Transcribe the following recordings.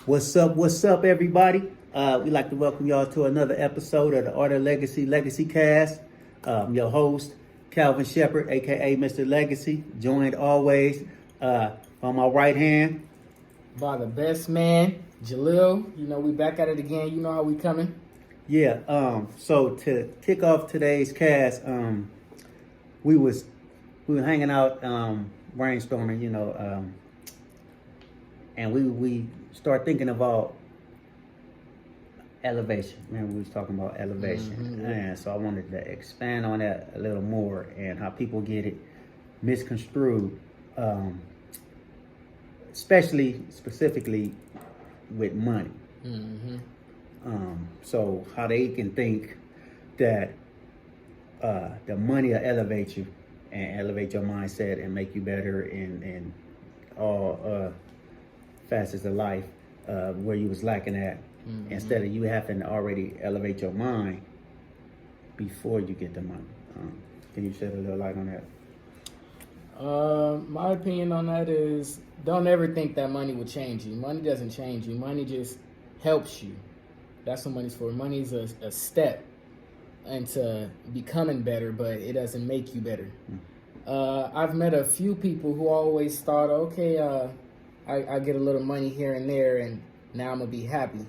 What's up, everybody? We'd like to welcome y'all to another episode of the Art of Legacy Cast. Your host, Calvin Shepherd, aka Mr. Legacy, joined always on my right hand. By the best man, Jalil. You know, we back at it again. You know how we coming. Yeah, so to kick off today's cast, we were hanging out, brainstorming, and we start thinking about elevation. Remember, we was talking about elevation, and so I wanted to expand on that a little more and how people get it misconstrued, specifically with money. So how they can think that the money will elevate you and elevate your mindset and make you better in all facets of life where you was lacking at, instead of you having to already elevate your mind before you get the money. Can you shed a little light on that? My opinion on that is don't ever think that money will change you. Money doesn't change you. Money just helps you. That's what money's for. Money's a step into becoming better, but it doesn't make you better. I've met a few people who always thought, okay, I get a little money here and there, and now I'm going to be happy.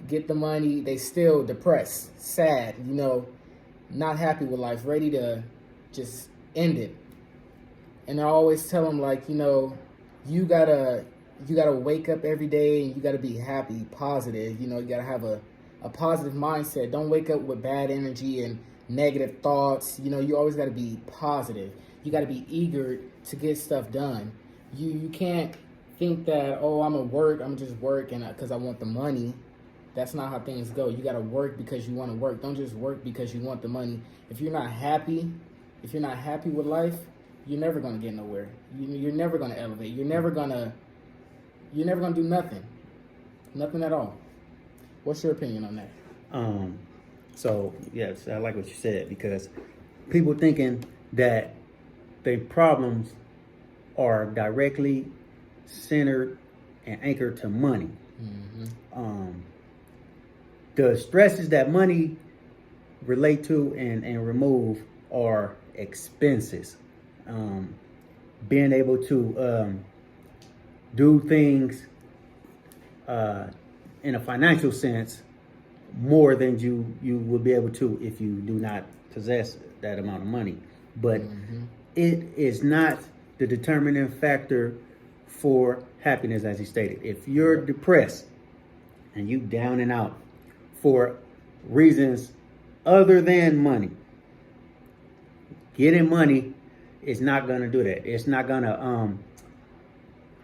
Get the money, they still depressed, sad, not happy with life, ready to just end it. And I always tell them, like, you gotta wake up every day and you gotta be happy, positive. You gotta have a positive mindset. Don't wake up with bad energy and negative thoughts. You always gotta be positive. You gotta be eager to get stuff done. You can't think that, I'm just working because I want the money. That's not how things go. You gotta work because you want to work. Don't just work because you want the money. If you're not happy with life, you're never gonna get nowhere. You're never gonna elevate. You're never gonna do nothing at all. What's your opinion on that? So yes, I like what you said, because people thinking that their problems are directly centered and anchored to money. The stresses that money relate to and remove are expenses. Being able to do things in a financial sense more than you would be able to if you do not possess that amount of money. But it is not the determining factor for happiness, as he stated. If you're depressed and you down and out for reasons other than money, getting money is not gonna do that. It's not gonna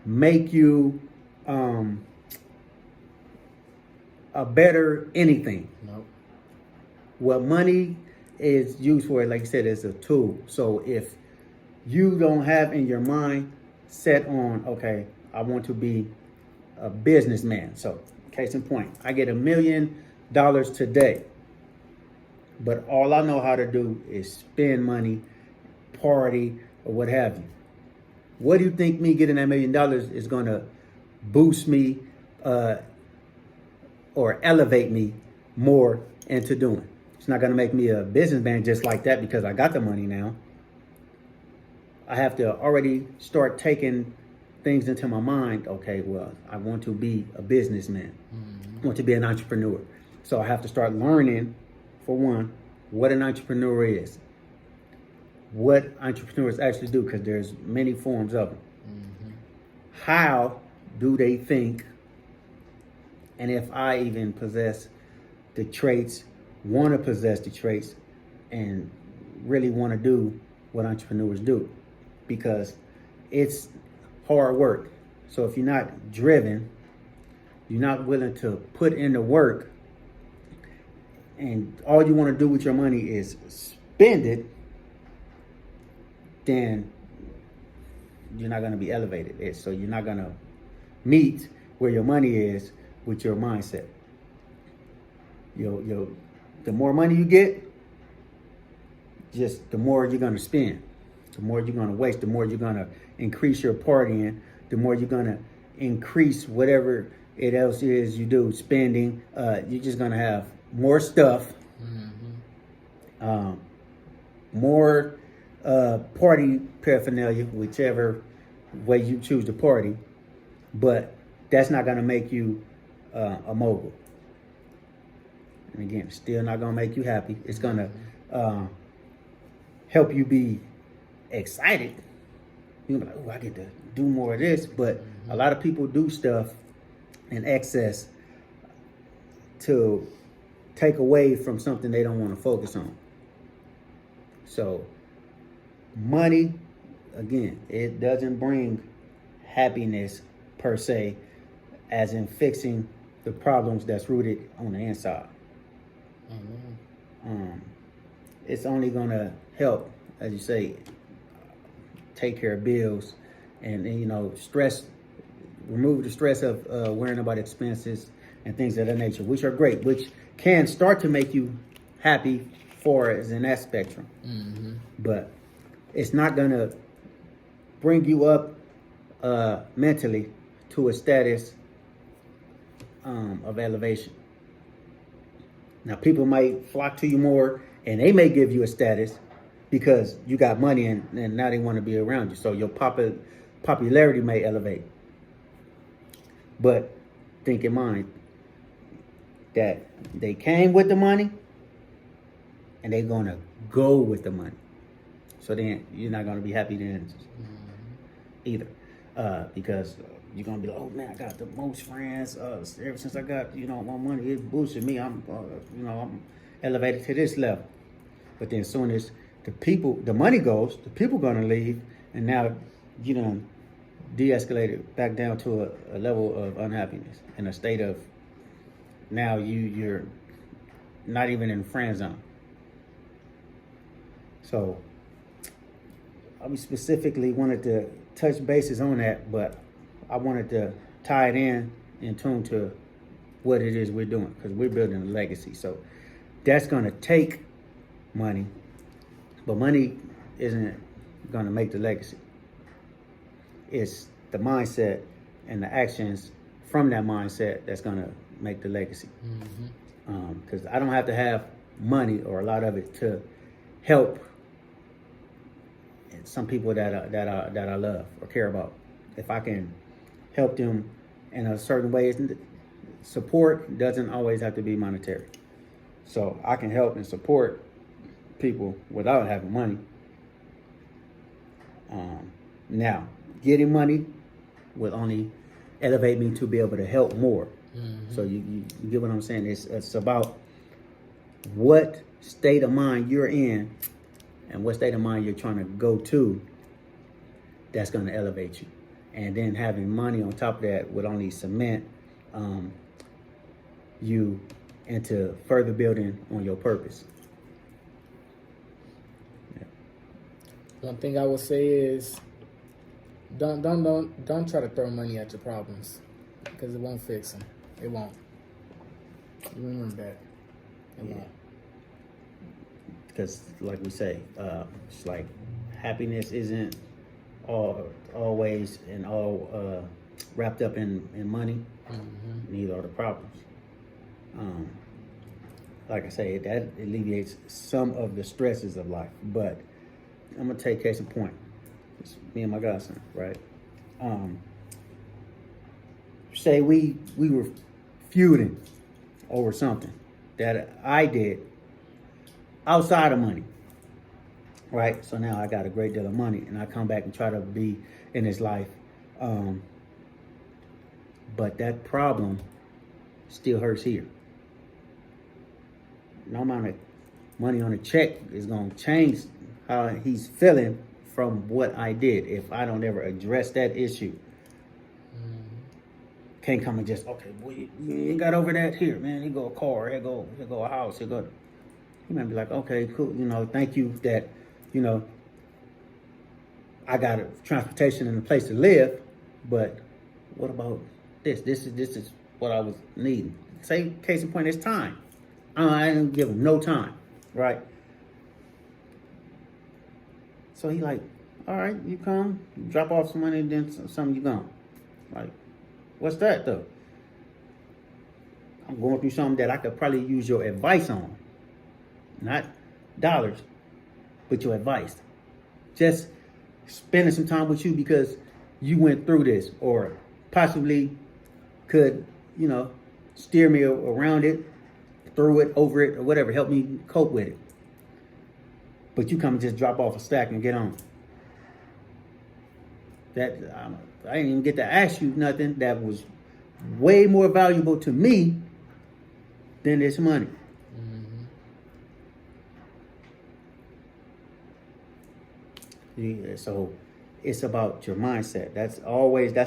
make you a better anything. Nope. What money is used for, like you said, is a tool. So if you don't have in your mind set on, okay, I want to be a businessman. So case in point, I get $1 million today, but all I know how to do is spend money, party, or what have you. What do you think me getting that $1 million is going to boost me or elevate me more into doing? It's not going to make me a businessman just like that because I got the money now. I have to already start taking things into my mind. Okay, well, I want to be a businessman. I want to be an entrepreneur. So I have to start learning, for one, what an entrepreneur is, what entrepreneurs actually do, because there's many forms of them. How do they think? And if I even possess the traits, want to possess the traits, and really want to do what entrepreneurs do, because it's hard work. So if you're not driven, you're not willing to put in the work, and all you want to do with your money is spend it, then you're not going to be elevated. So you're not going to meet where your money is with your mindset. The more money you get, just the more you're going to spend, the more you're going to waste, the more you're going to increase your partying, the more you're going to increase whatever it else is you do spending. You're just gonna have more stuff, more party paraphernalia, whichever way you choose to party. But that's not gonna make you a mogul. And again, still not gonna make you happy. It's gonna help you be excited. You're gonna be like, oh, I get to do more of this. But a lot of people do stuff in excess to take away from something they don't want to focus on. So money, again, it doesn't bring happiness per se, as in fixing the problems that's rooted on the inside. It's only gonna help, as you say, take care of bills and you know, stress, remove the stress of worrying about expenses and things of that nature, which are great, which can start to make you happy for as in that spectrum. But it's not gonna bring you up mentally to a status of elevation. Now, people might flock to you more, and they may give you a status because you got money, and now they want to be around you. So your popularity may elevate. But think in mind that they came with the money, and they're gonna go with the money. So then you're not gonna be happy then either, because you're gonna be like, oh man, I got the most friends. Ever since I got my money, it boosted me. I'm I'm elevated to this level. But then as soon as the money goes, the people gonna leave, and now you done de-escalated back down to a level of unhappiness in a state of now you're not even in the friend zone. So I specifically wanted to touch bases on that, but I wanted to tie it in tune to what it is we're doing, because we're building a legacy. So that's going to take money, but money isn't going to make the legacy. It's the mindset and the actions from that mindset that's going to make the legacy. Because I don't have to have money or a lot of it to help some people that I love or care about. If I can help them in a certain way, support doesn't always have to be monetary. So I can help and support people without having money. Now, getting money will only elevate me to be able to help more. So you get what I'm saying? It's about what state of mind you're in and what state of mind you're trying to go to that's going to elevate you. And then having money on top of that would only cement you into further building on your purpose. One thing I would say is don't try to throw money at your problems, because it won't fix them. It won't. You remember that. It won't. Because like we say, it's like happiness isn't always and all wrapped up in money. Neither are the problems. Like I say, that alleviates some of the stresses of life. But I'm gonna take case in point. It's me and my godson, right? Say we were feuding over something that I did outside of money, right? So now I got a great deal of money, and I come back and try to be in his life, but that problem still hurts here. No amount of money on a check is going to change how he's feeling from what I did if I don't ever address that issue. Can't come and just, okay, boy, you ain't got over that. Here, man, here go a car, here go a house, here go. He might be like, okay, cool, thank you that, I got a transportation and a place to live, but what about this? This is what I was needing. Say, case in point, it's time. I didn't give him no time, right? So he like, all right, you come, you drop off some money, then some you gone. Like, what's that though? I'm going through something that I could probably use your advice on. Not dollars, but your advice. Just spending some time with you because you went through this, or possibly could, steer me around it, through it, over it, or whatever, help me cope with it. But you come and just drop off a stack and get on. That I didn't even get to ask you nothing that was way more valuable to me than this money. Yeah, so it's about your mindset. That's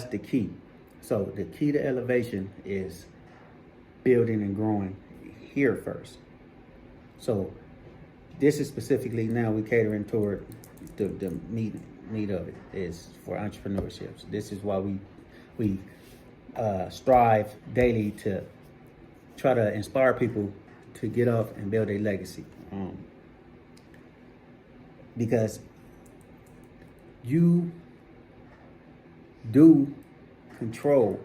the key. So the key to elevation is building and growing here first. So this is specifically, now we catering toward the meat of it is for entrepreneurships. This is why we strive daily to try to inspire people to get up and build a legacy. Because you do control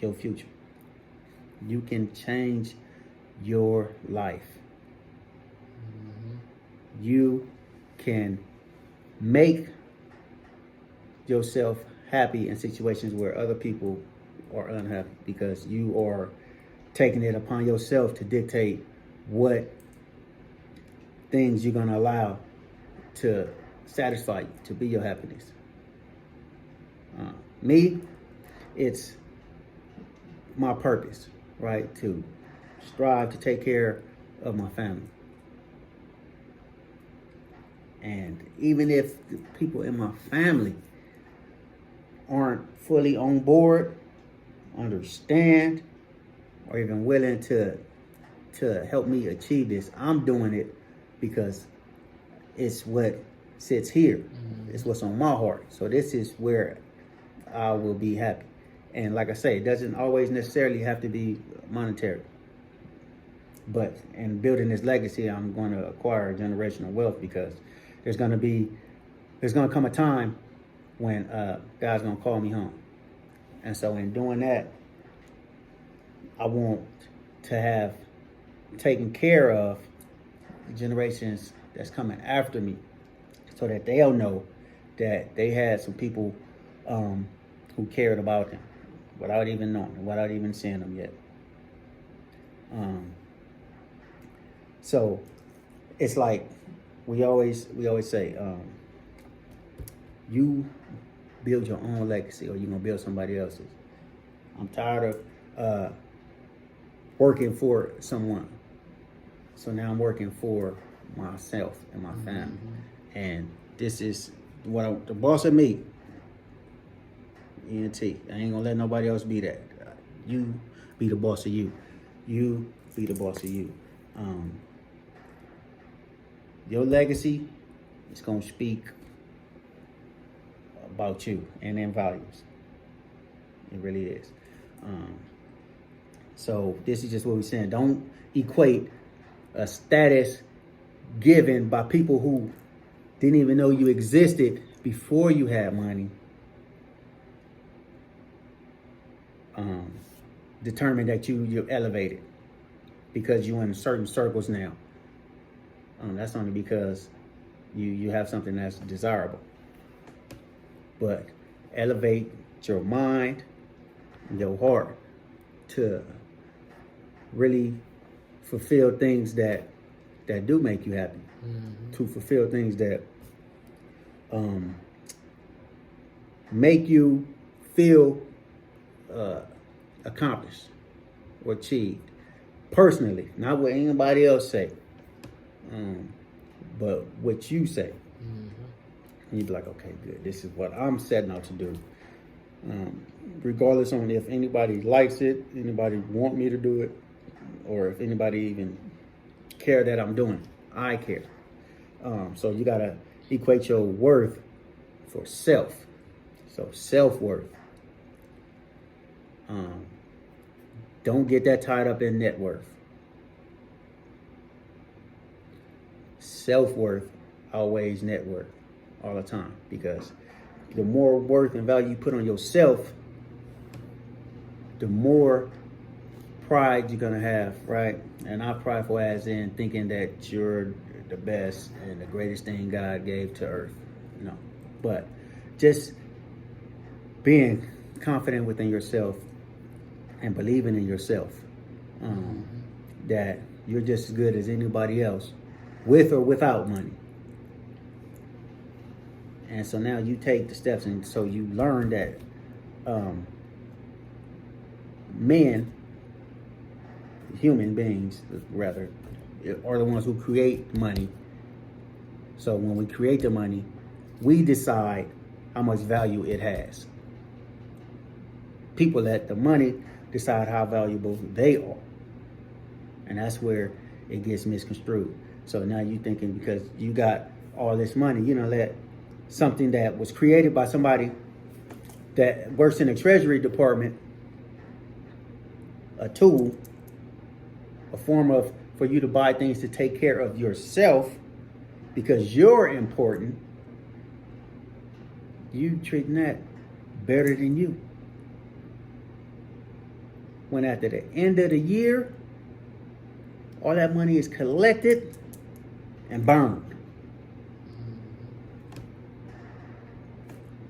your future. You can change your life. You can make yourself happy in situations where other people are unhappy, because you are taking it upon yourself to dictate what things you're going to allow to satisfy you, to be your happiness. Me, it's my purpose, right? To strive to take care of my family. And even if the people in my family aren't fully on board, understand, or even willing to help me achieve this, I'm doing it because it's what sits here. It's what's on my heart. So this is where I will be happy. And like I say, it doesn't always necessarily have to be monetary. But in building this legacy, I'm going to acquire generational wealth, because there's going to come a time when God's going to call me home. And so in doing that, I want to have taken care of the generations that's coming after me, so that they'll know that they had some people who cared about them without even knowing, without even seeing them yet. So it's like we always say, you build your own legacy, or you're gonna build somebody else's. I'm tired of working for someone, so now I'm working for myself and my family. And this is the boss of me. ENT. I ain't gonna let nobody else be that. You be the boss of you. You be the boss of you. Your legacy is gonna speak about you and in values. It really is. So this is just what we're saying. Don't equate a status given by people who didn't even know you existed before you had money. Determine that you're elevated because you're in certain circles now. That's only because you have something that's desirable. But elevate your mind and your heart to really fulfill things that do make you happy. To fulfill things that make you feel accomplished or achieved personally, not what anybody else say, but what you say. And you'd be like, okay, good, this is what I'm setting out to do, regardless on if anybody likes it, anybody want me to do it, or if anybody even care that I'm doing. I care. So you gotta equate your worth for self. So self-worth. Don't get that tied up in net worth. Self-worth outweighs net worth all the time, because the more worth and value you put on yourself, the more pride you're gonna have, right? And not prideful as in thinking that you're the best and the greatest thing God gave to earth. No. But just being confident within yourself and believing in yourself. That you're just as good as anybody else, with or without money. And so now you take the steps, and so you learn that men, human beings rather, are the ones who create money. So when we create the money, we decide how much value it has. People let the money decide how valuable they are. And that's where it gets misconstrued. So now you're thinking because you got all this money, let something that was created by somebody that works in the Treasury Department, a tool, a form of for you to buy things to take care of yourself because you're important, you treating that better than you. When at the end of the year, all that money is collected and burned.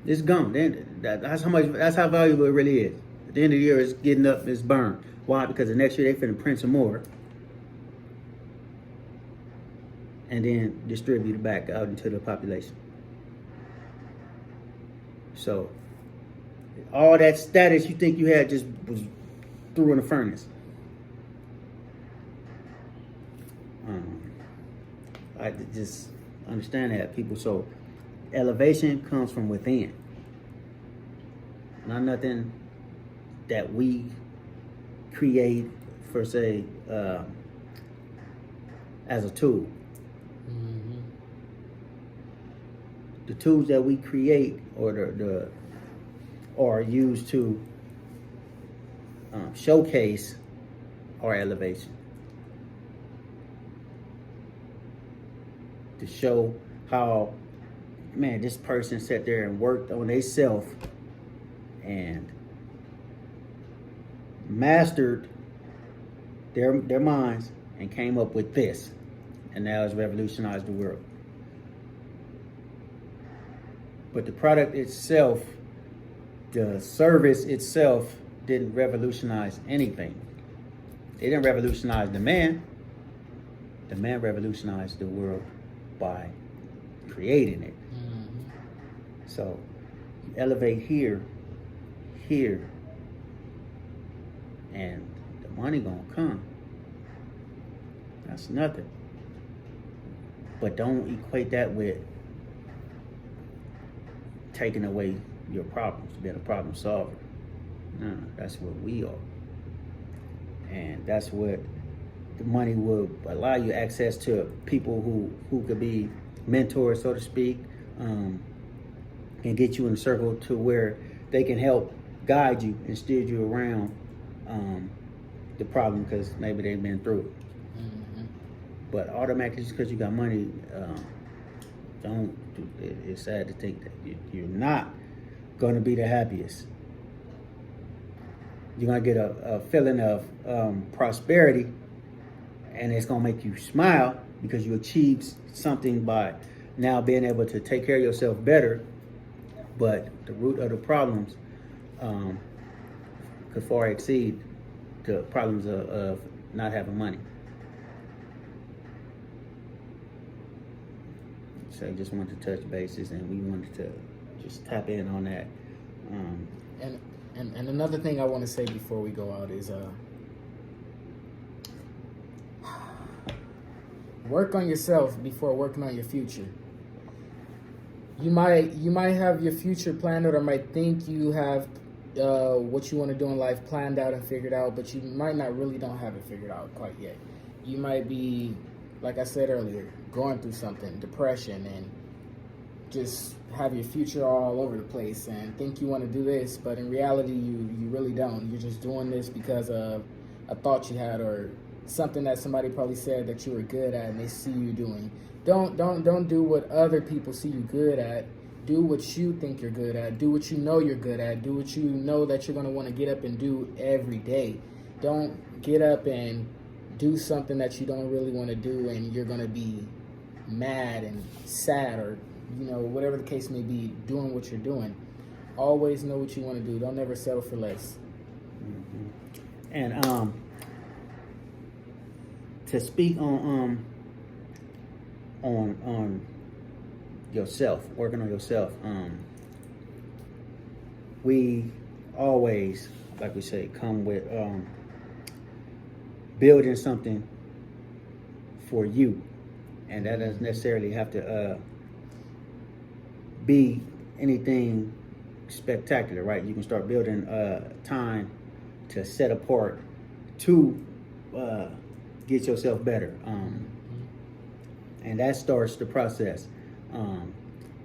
It's gone. That's how valuable it really is. At the end of the year, it's getting up, it's burned. Why? Because the next year they finna print some more and then distribute it back out into the population. So all that status you think you had just was threw in the furnace. I just understand that, people. So elevation comes from within, not nothing that we create for say as a tool. The tools that we create or are used to showcase our elevation, to show how, man, this person sat there and worked on themselves and mastered their minds and came up with this, and now it's revolutionized the world. But the product itself, the service itself, didn't revolutionize anything. It didn't revolutionize the man. The man revolutionized the world by creating it. So you elevate here, and the money gonna come. That's nothing. But don't equate that with taking away your problems, being a problem solver. No, that's what we are. And that's what the money will allow you access to people who could be mentors, so to speak, and get you in a circle to where they can help guide you and steer you around the problem because maybe they've been through it. But automatically, just because you got money, it's sad to think that you're not going to be the happiest. You're going to get a feeling of prosperity, and it's going to make you smile because you achieved something by now being able to take care of yourself better. But the root of the problems could far exceed the problems of not having money. So I just wanted to touch bases, and we wanted to just tap in on that. And another thing I want to say before we go out is work on yourself before working on your future. You might have your future planned out, or might think you have what you want to do in life planned out and figured out, but you might not really don't have it figured out quite yet. You might be, like I said earlier, going through something, depression, and just have your future all over the place and think you want to do this, but in reality you really don't. You're just doing this because of a thought you had or something that somebody probably said that you were good at and they see you doing. Don't do what other people see you good at. Do what you think you're good at. Do what you know you're good at. Do what you know that you're going to want to get up and do every day. Don't get up and do something that you don't really want to do, and you're gonna be mad and sad, or whatever the case may be, doing what you're doing. Always know what you want to do. Don't ever settle for less. Mm-hmm. And to speak on yourself, working on yourself, we always, like we say, come with building something for you, and that doesn't necessarily have to be anything spectacular, right? You can start building time to set apart to get yourself better, and that starts the process.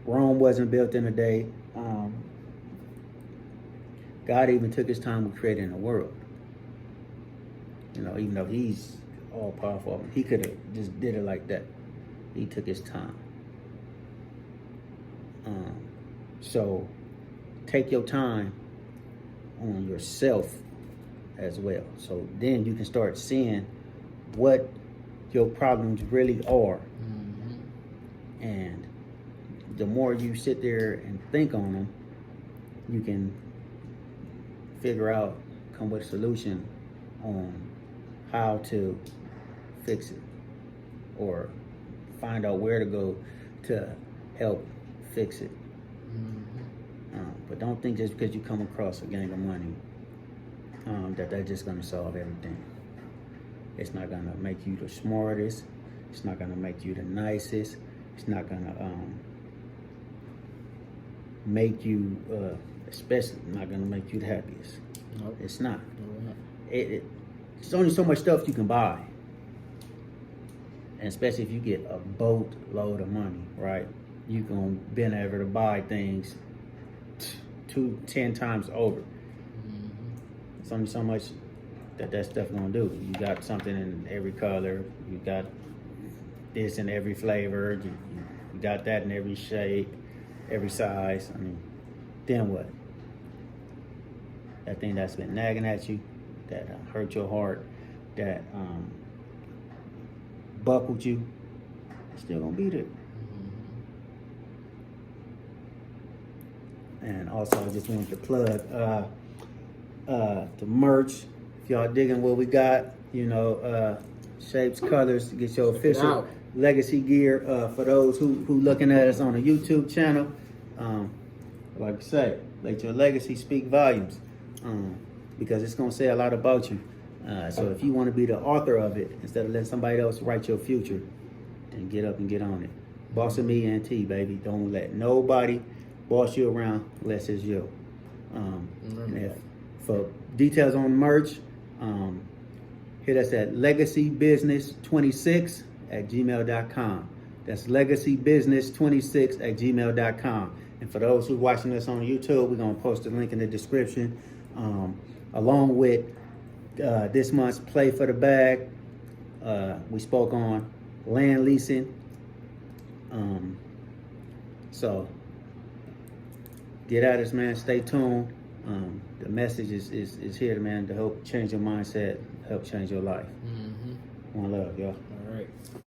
Rome wasn't built in a day. God even took his time with creating the world. Even though he's all powerful, he could have just did it like that. He took his time. So take your time on yourself as well. So then you can start seeing what your problems really are. And the more you sit there and think on them, you can figure out, come with a solution on how to fix it, or find out where to go to help fix it. But don't think just because you come across a gang of money that that's just going to solve everything. It's not going to make you the smartest. It's not going to make you the nicest. It's not going to make you, especially not going to make you the happiest. Nope. It's not. There's only so much stuff you can buy. And especially if you get a boatload of money, right? You're going to be able to buy things 10 times over. It's only so much that stuff going to do. You got something in every color. You got this in every flavor. You got that in every shape, every size. I mean, then what? That thing that's been nagging at you, that hurt your heart, that buckled you, still gonna be there. And also, I just wanted to plug the merch. If y'all digging what we got, shapes, colors, to get your official legacy gear. For those who looking at us on the YouTube channel, like I say, let your legacy speak volumes, because it's gonna say a lot about you. So if you want to be the author of it, instead of letting somebody else write your future, then get up and get on it. Boss of me and T, baby. Don't let nobody boss you around unless it's you. For details on merch, hit us at legacybusiness26@gmail.com. That's legacybusiness26@gmail.com. And for those who are watching us on YouTube, we're going to post a link in the description, along with this month's Play for the Bag. We spoke on land leasing. So get at us, man. Stay tuned. The message is here, man, to help change your mindset, help change your life. One love, y'all.